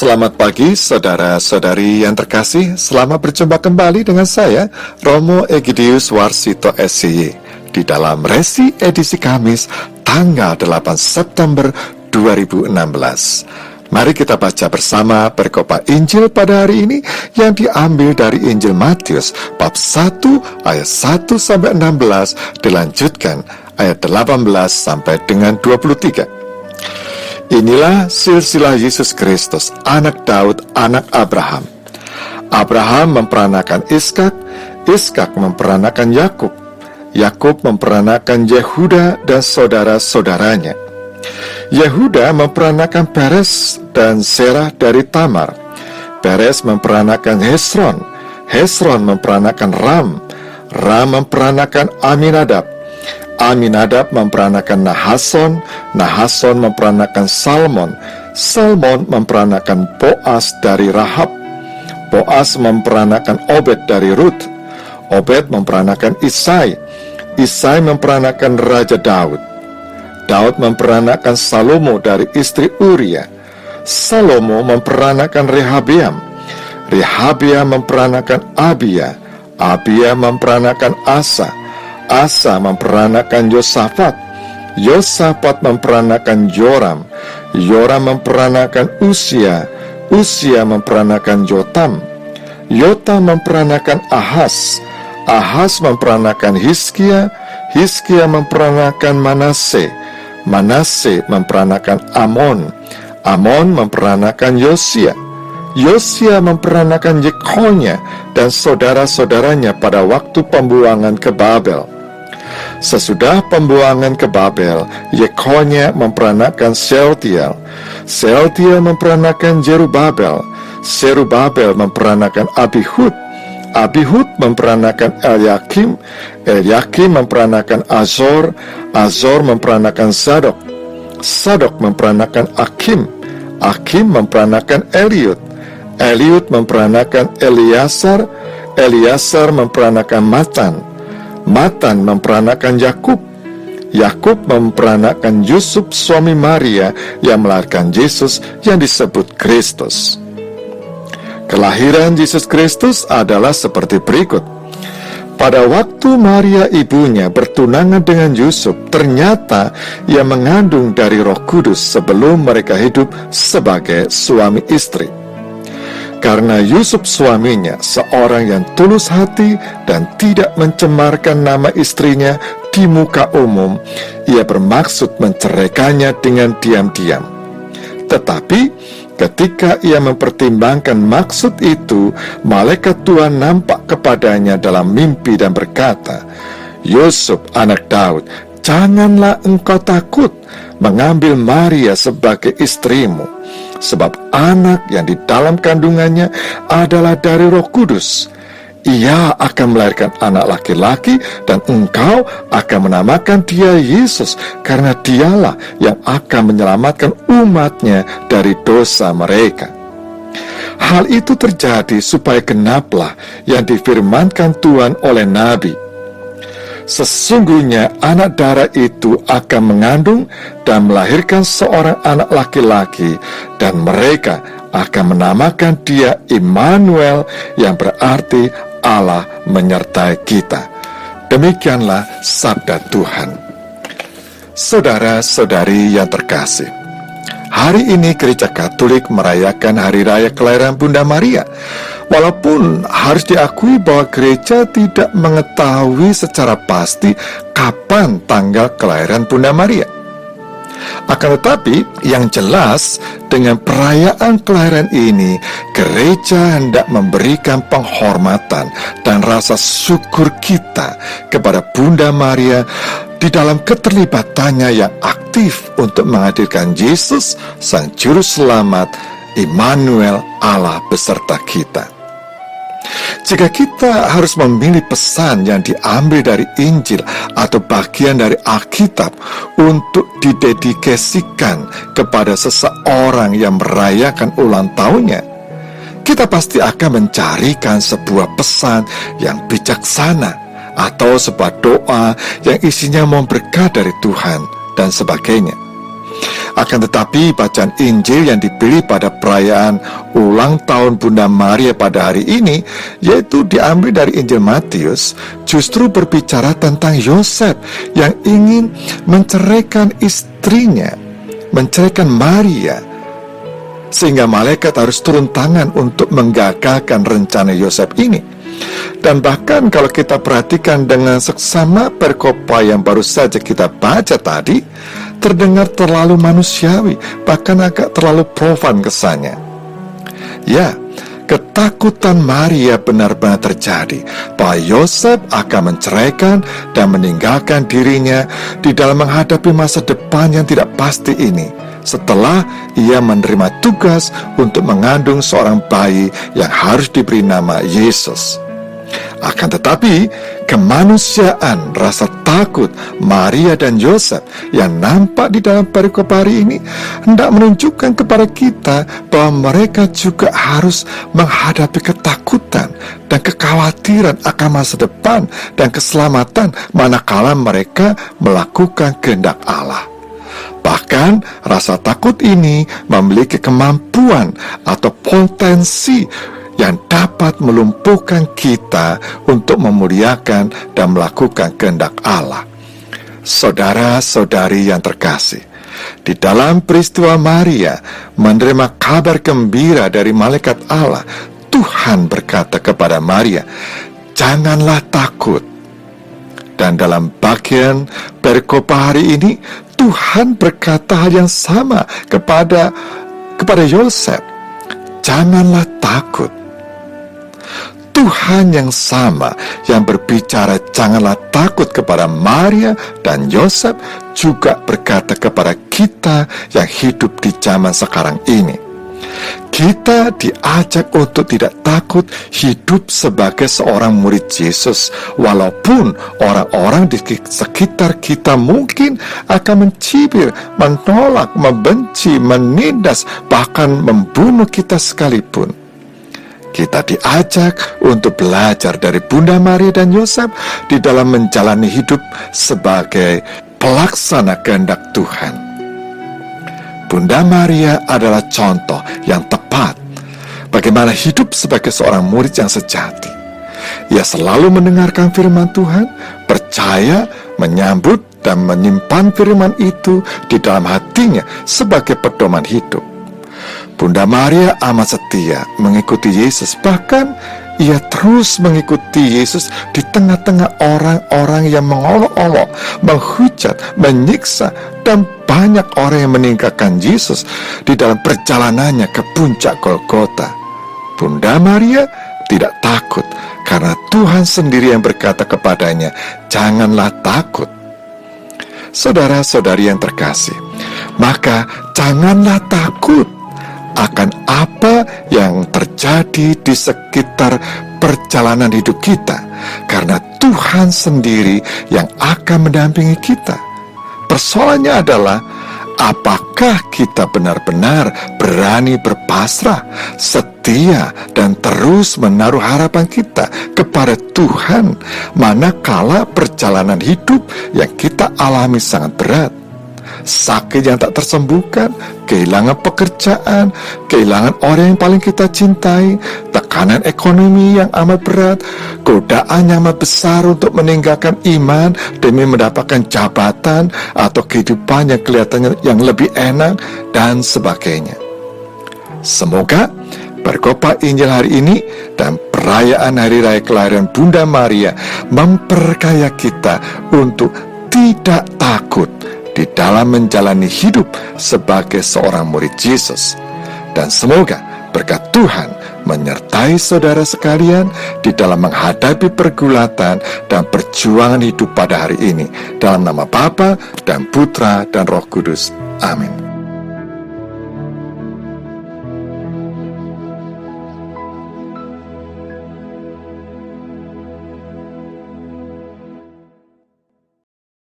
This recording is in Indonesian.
Selamat pagi saudara-saudari yang terkasih. Selamat berjumpa kembali dengan saya, Romo Egidius Warsito SCY, di dalam Resi edisi Kamis tanggal 8 September 2016. Mari kita baca bersama perikop Injil pada hari ini yang diambil dari Injil Matius bab 1 ayat 1 sampai 16, dilanjutkan ayat 18 sampai dengan 23. Inilah silsilah Yesus Kristus, anak Daud, anak Abraham. Abraham memperanakan Ishak, Ishak memperanakan Yakub, Yakub memperanakan Yehuda dan saudara-saudaranya. Yehuda memperanakan Peres dan Serah dari Tamar. Peres memperanakan Hesron, Hesron memperanakan Ram, Ram memperanakan Aminadab, Aminadab memperanakan Nahason, Nahason memperanakan Salmon, Salmon memperanakan Boas dari Rahab, Boas memperanakan Obed dari Rut, Obed memperanakan Isai, Isai memperanakan Raja Daud, Daud memperanakan Salomo dari istri Uria, Salomo memperanakan Rehabeam, Rehabeam memperanakan Abia, Abia memperanakan Asa, Asa memperanakan Yosafat, Yosafat memperanakan Yoram, Yoram memperanakan Usia, Usia memperanakan Yotam, Yotam memperanakan Ahaz, Ahaz memperanakan Hizkia, Hizkia memperanakan Manase, Manase memperanakan Amon, Amon memperanakan Yosia, Yosia memperanakan Yekonya dan saudara-saudaranya pada waktu pembuangan ke Babel. Sesudah pembuangan ke Babel, Yekonya memperanakan Sealtiel, Sealtiel memperanakan Jerubabel, Zerubabel memperanakan Abihud, Abihud memperanakan Eliakim, Eliakim memperanakan Azor, Azor memperanakan Zadok, Zadok memperanakan Akim, Akim memperanakan Eliud, Eliud memperanakan Eliasar, Eliasar memperanakan Matan, Matan memperanakan Yakub, Yakub memperanakan Yusuf suami Maria yang melahirkan Yesus yang disebut Kristus. Kelahiran Yesus Kristus adalah seperti berikut. Pada waktu Maria ibunya bertunangan dengan Yusuf, ternyata ia mengandung dari Roh Kudus sebelum mereka hidup sebagai suami istri. Karena Yusuf suaminya seorang yang tulus hati dan tidak mencemarkan nama istrinya di muka umum, ia bermaksud menceraikannya dengan diam-diam. Tetapi ketika ia mempertimbangkan maksud itu, malaikat Tuhan nampak kepadanya dalam mimpi dan berkata, "Yusuf anak Daud, janganlah engkau takut mengambil Maria sebagai istrimu, sebab anak yang di dalam kandungannya adalah dari Roh Kudus. Ia akan melahirkan anak laki-laki dan engkau akan menamakan dia Yesus, karena dialah yang akan menyelamatkan umatnya dari dosa mereka." Hal itu terjadi supaya genaplah yang difirmankan Tuhan oleh Nabi, "Sesungguhnya anak darah itu akan mengandung dan melahirkan seorang anak laki-laki, dan mereka akan menamakan dia Immanuel, yang berarti Allah menyertai kita." Demikianlah sabda Tuhan. Saudara-saudari yang terkasih, hari ini Gereja Katolik merayakan Hari Raya Kelahiran Bunda Maria. Walaupun harus diakui bahwa gereja tidak mengetahui secara pasti kapan tanggal kelahiran Bunda Maria. Akan tetapi, yang jelas dengan perayaan kelahiran ini, gereja hendak memberikan penghormatan dan rasa syukur kita kepada Bunda Maria di dalam keterlibatannya yang aktif untuk menghadirkan Yesus, Sang Juru Selamat, Immanuel, Allah beserta kita. Jika kita harus memilih pesan yang diambil dari Injil atau bagian dari Alkitab untuk didedikasikan kepada seseorang yang merayakan ulang tahunnya, kita pasti akan mencarikan sebuah pesan yang bijaksana atau sebuah doa yang isinya mohon berkah dari Tuhan dan sebagainya. Akan tetapi bacaan Injil yang dipilih pada perayaan ulang tahun Bunda Maria pada hari ini, yaitu diambil dari Injil Matius, justru berbicara tentang Yosef yang ingin menceraikan istrinya, menceraikan Maria, sehingga malaikat harus turun tangan untuk menggagalkan rencana Yosef ini. Dan bahkan kalau kita perhatikan dengan seksama perkopa yang baru saja kita baca tadi, terdengar terlalu manusiawi, bahkan agak terlalu profan kesannya. Ya, ketakutan Maria benar-benar terjadi bahwa Yosef akan menceraikan dan meninggalkan dirinya di dalam menghadapi masa depan yang tidak pasti ini, setelah ia menerima tugas untuk mengandung seorang bayi yang harus diberi nama Yesus. Akan tetapi, kemanusiaan rasa takut Maria dan Yosef yang nampak di dalam perikop hari ini hendak menunjukkan kepada kita bahwa mereka juga harus menghadapi ketakutan dan kekhawatiran akan masa depan dan keselamatan manakala mereka melakukan kehendak Allah. Bahkan rasa takut ini memiliki kemampuan atau potensi yang dapat melumpuhkan kita untuk memuliakan dan melakukan kehendak Allah. Saudara-saudari yang terkasih, di dalam peristiwa Maria menerima kabar gembira dari malaikat Allah, Tuhan berkata kepada Maria, "Janganlah takut." Dan dalam bagian perikop hari ini, Tuhan berkata hal yang sama kepada Yosef, "Janganlah takut." Tuhan yang sama yang berbicara janganlah takut kepada Maria dan Yosef juga berkata kepada kita yang hidup di zaman sekarang ini. Kita diajak untuk tidak takut hidup sebagai seorang murid Yesus, walaupun orang-orang di sekitar kita mungkin akan mencibir, menolak, membenci, menindas, bahkan membunuh kita sekalipun. Kita diajak untuk belajar dari Bunda Maria dan Yosef di dalam menjalani hidup sebagai pelaksana kehendak Tuhan. Bunda Maria adalah contoh yang tepat bagaimana hidup sebagai seorang murid yang sejati. Ia selalu mendengarkan firman Tuhan, percaya, menyambut, dan menyimpan firman itu di dalam hatinya sebagai pedoman hidup. Bunda Maria amat setia mengikuti Yesus, bahkan ia terus mengikuti Yesus di tengah-tengah orang-orang yang mengolok-olok, menghujat, menyiksa, dan banyak orang yang meninggalkan Yesus di dalam perjalanannya ke puncak Golgota. Bunda Maria tidak takut karena Tuhan sendiri yang berkata kepadanya, "Janganlah takut." Saudara-saudari yang terkasih, maka janganlah takut akan apa yang terjadi di sekitar perjalanan hidup kita, karena Tuhan sendiri yang akan mendampingi kita. Persoalannya adalah, apakah kita benar-benar berani berpasrah, setia, dan terus menaruh harapan kita kepada Tuhan manakala perjalanan hidup yang kita alami sangat berat. Sakit yang tak tersembuhkan, kehilangan pekerjaan, kehilangan orang yang paling kita cintai, tekanan ekonomi yang amat berat, godaan yang amat besar untuk meninggalkan iman demi mendapatkan jabatan atau kehidupan yang kelihatannya yang lebih enak, dan sebagainya. Semoga perkopa Injil hari ini dan perayaan Hari Raya Kelahiran Bunda Maria memperkaya kita untuk tidak takut di dalam menjalani hidup sebagai seorang murid Yesus. Dan semoga berkat Tuhan menyertai saudara sekalian di dalam menghadapi pergulatan dan perjuangan hidup pada hari ini. Dalam nama Bapa dan Putra dan Roh Kudus. Amin.